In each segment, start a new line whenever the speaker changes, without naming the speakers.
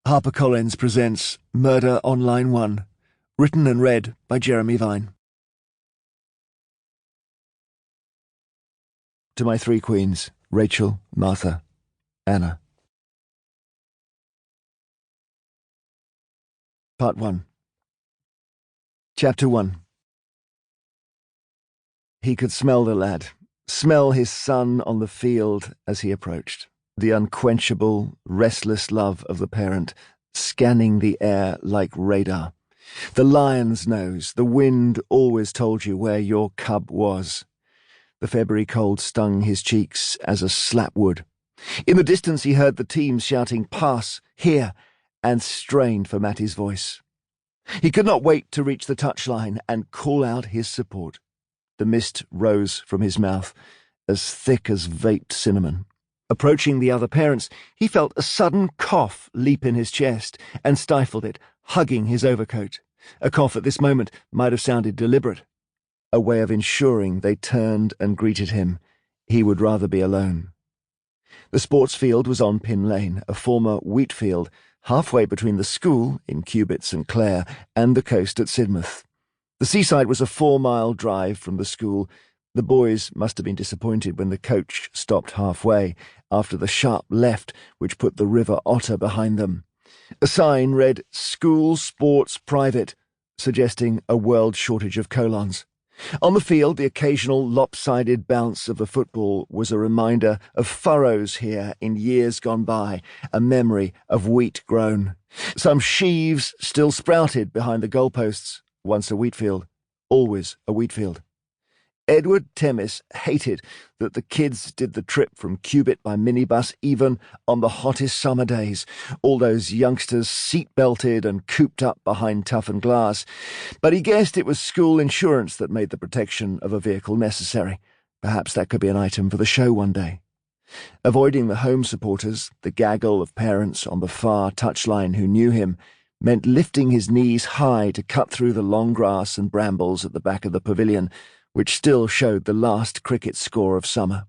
HarperCollins presents Murder on Line 1, written and read by Jeremy Vine. To my three queens, Rachel, Martha, Anna. Part 1. Chapter 1. He could smell the lad, smell his son on the field as he approached. The unquenchable, restless love of the parent, scanning the air like radar. The lion's nose, the wind always told you where your cub was. The February cold stung his cheeks as a slap would. In the distance he heard the teams shouting, "Pass, here," and strained for Matty's voice. He could not wait to reach the touchline and call out his support. The mist rose from his mouth, as thick as vaped cinnamon. Approaching the other parents, he felt a sudden cough leap in his chest and stifled it, hugging his overcoat. A cough at this moment might have sounded deliberate, a way of ensuring they turned and greeted him. He would rather be alone. The sports field was on Pin Lane, a former wheat field, halfway between the school in Cubitt St. Clair and the coast at Sidmouth. The seaside was a 4-mile drive from the school. The boys must have been disappointed when the coach stopped halfway, after the sharp left which put the River Otter behind them. A sign read, "School Sports Private," suggesting a world shortage of colons. On the field, the occasional lopsided bounce of the football was a reminder of furrows here in years gone by, a memory of wheat grown. Some sheaves still sprouted behind the goalposts. Once a wheat field, always a wheat field. Edward Temmis hated that the kids did the trip from Cubitt by minibus even on the hottest summer days, all those youngsters seat-belted and cooped up behind toughened glass, but he guessed it was school insurance that made the protection of a vehicle necessary. Perhaps that could be an item for the show one day. Avoiding the home supporters, the gaggle of parents on the far touchline who knew him, meant lifting his knees high to cut through the long grass and brambles at the back of the pavilion, which still showed the last cricket score of summer.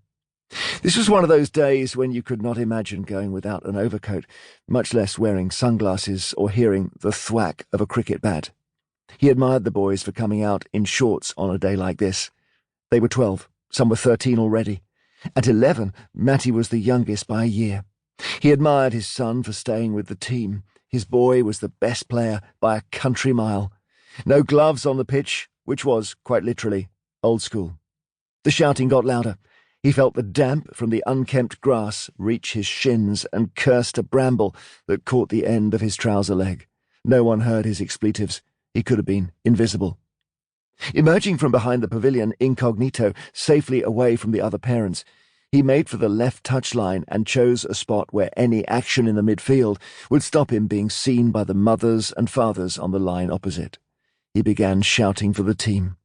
This was one of those days when you could not imagine going without an overcoat, much less wearing sunglasses or hearing the thwack of a cricket bat. He admired the boys for coming out in shorts on a day like this. They were 12, some were 13 already. At 11, Matty was the youngest by a year. He admired his son for staying with the team. His boy was the best player by a country mile. No gloves on the pitch, which was, quite literally, old school. The shouting got louder. He felt the damp from the unkempt grass reach his shins and cursed a bramble that caught the end of his trouser leg. No one heard his expletives. He could have been invisible. Emerging from behind the pavilion incognito, safely away from the other parents, he made for the left touchline and chose a spot where any action in the midfield would stop him being seen by the mothers and fathers on the line opposite. He began shouting for the team.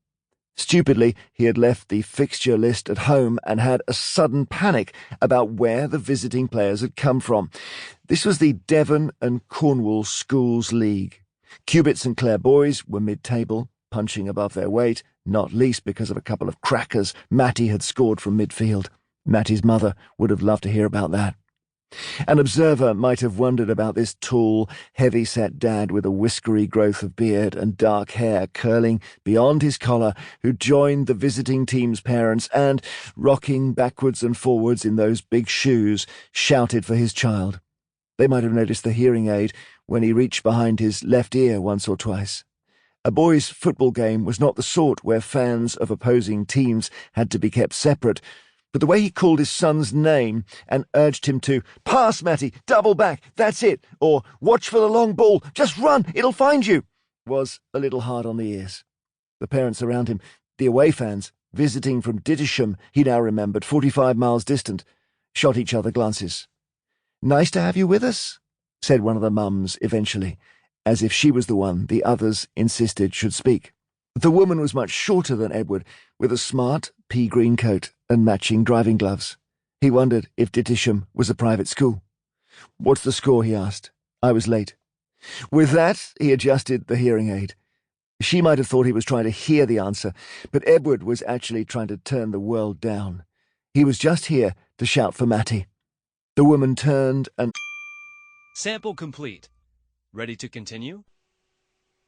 Stupidly, he had left the fixture list at home and had a sudden panic about where the visiting players had come from. This was the Devon and Cornwall Schools League. Cubitt St. Clair boys were mid-table, punching above their weight, not least because of a couple of crackers Matty had scored from midfield. Matty's mother would have loved to hear about that. An observer might have wondered about this tall, heavy-set dad with a whiskery growth of beard and dark hair curling beyond his collar, who joined the visiting team's parents and, rocking backwards and forwards in those big shoes, shouted for his child. They might have noticed the hearing aid when he reached behind his left ear once or twice. A boys' football game was not the sort where fans of opposing teams had to be kept separate, but the way he called his son's name and urged him to, "Pass, Matty, double back, that's it," or "Watch for the long ball, just run, it'll find you," was a little hard on the ears. The parents around him, the away fans, visiting from Dittisham, he now remembered, 45 miles distant, shot each other glances. "Nice to have you with us," said one of the mums eventually, as if she was the one the others insisted should speak. The woman was much shorter than Edward, with a smart pea-green coat and matching driving gloves. He wondered if Dittisham was a private school. "What's the score?" he asked. "I was late." With that, he adjusted the hearing aid. She might have thought he was trying to hear the answer, but Edward was actually trying to turn the world down. He was just here to shout for Matty. The woman turned and...
Sample complete. Ready to continue?